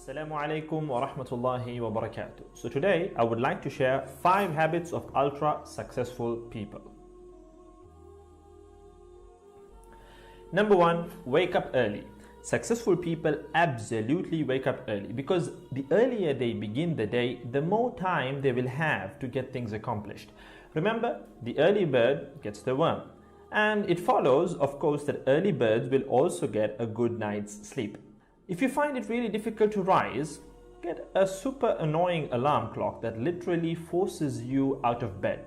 Assalamu alaikum wa rahmatullahi wa barakatuh. So today I would like to share 5 habits of ultra successful people. Number 1, wake up early. Successful people absolutely wake up early because the earlier they begin the day, the more time they will have to get things accomplished. Remember, the early bird gets the worm. And it follows, of course, that early birds will also get a good night's sleep. If you find it really difficult to rise, get a super annoying alarm clock that literally forces you out of bed.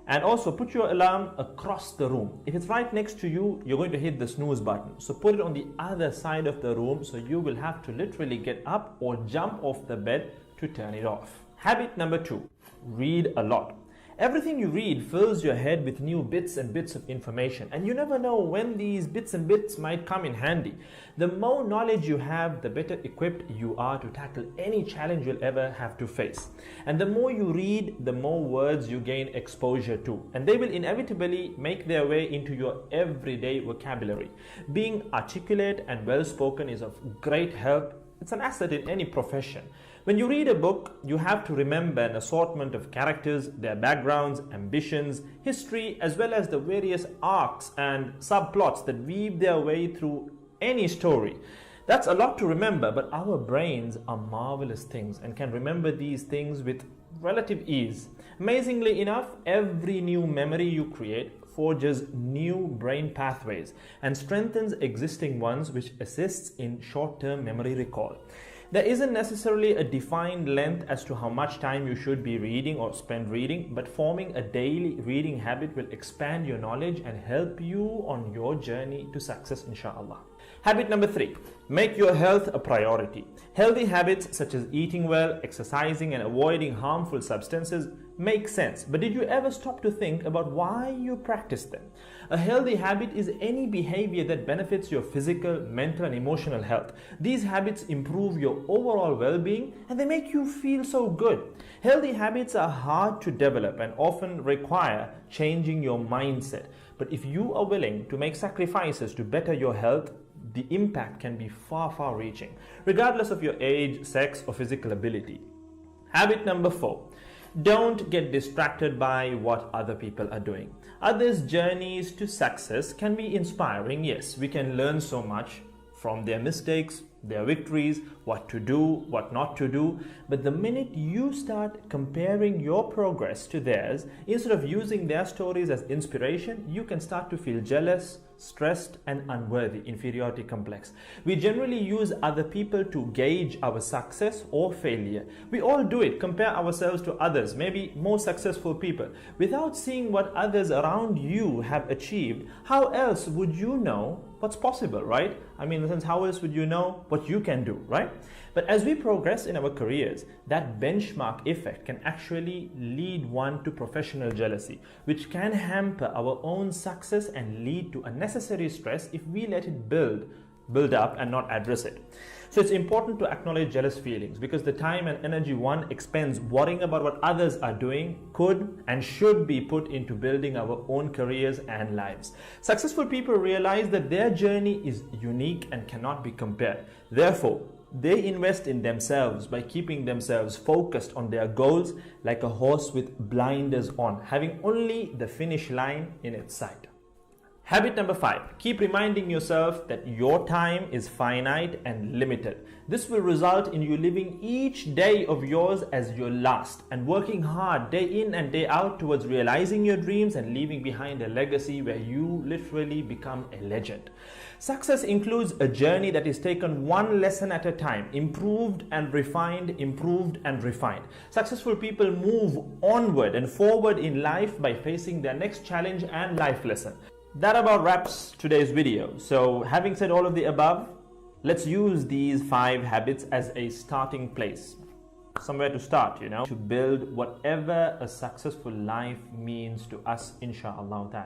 And also put your alarm across the room. If it's right next to you, you're going to hit the snooze button. So put it on the other side of the room so you will have to literally get up or jump off the bed to turn it off. Habit number 2, read a lot. Everything you read fills your head with new bits and bits of information, and you never know when these bits and bits might come in handy. The more knowledge you have, the better equipped you are to tackle any challenge you'll ever have to face. And the more you read, the more words you gain exposure to, and they will inevitably make their way into your everyday vocabulary. Being articulate and well-spoken is of great help. It's an asset in any profession. When you read a book, you have to remember an assortment of characters, their backgrounds, ambitions, history, as well as the various arcs and subplots that weave their way through any story. That's a lot to remember, but our brains are marvelous things and can remember these things with relative ease. Amazingly enough, every new memory you create forges new brain pathways and strengthens existing ones, which assists in short-term memory recall. There isn't necessarily a defined length as to how much time you should be reading or spend reading, but forming a daily reading habit will expand your knowledge and help you on your journey to success, inshallah. Habit number 3, make your health a priority. Healthy habits such as eating well, exercising, and avoiding harmful substances make sense, but did you ever stop to think about why you practice them? A healthy habit is any behavior that benefits your physical, mental, and emotional health. These habits improve your overall well-being and they make you feel so good. Healthy habits are hard to develop and often require changing your mindset. But if you are willing to make sacrifices to better your health, the impact can be far reaching, regardless of your age, sex, or physical ability. Habit number 4. Don't get distracted by what other people are doing. Others' journeys to success can be inspiring. Yes, we can learn so much from their mistakes, their victories, what to do, what not to do. But the minute you start comparing your progress to theirs, instead of using their stories as inspiration, you can start to feel jealous, stressed, and unworthy, inferiority complex. We generally use other people to gauge our success or failure. We all do it, compare ourselves to others, maybe more successful people. Without seeing what others around you have achieved, how else would you know what's possible, right? I mean, in the sense, how else would you know what you can do, right? But as we progress in our careers, that benchmark effect can actually lead one to professional jealousy, which can hamper our own success and lead to unnecessary stress if we let it build up and not address it. So it's important to acknowledge jealous feelings because the time and energy one expends worrying about what others are doing could and should be put into building our own careers and lives. Successful people realize that their journey is unique and cannot be compared. Therefore, they invest in themselves by keeping themselves focused on their goals like a horse with blinders on, having only the finish line in its sight. Habit number 5, keep reminding yourself that your time is finite and limited. This will result in you living each day of yours as your last and working hard day in and day out towards realizing your dreams and leaving behind a legacy where you literally become a legend. Success includes a journey that is taken one lesson at a time, improved and refined, improved and refined. Successful people move onward and forward in life by facing their next challenge and life lesson. That about wraps today's video. So having said all of the above, let's use these 5 habits as a starting place. Somewhere to start, to build whatever a successful life means to us, inshallah ta'ala.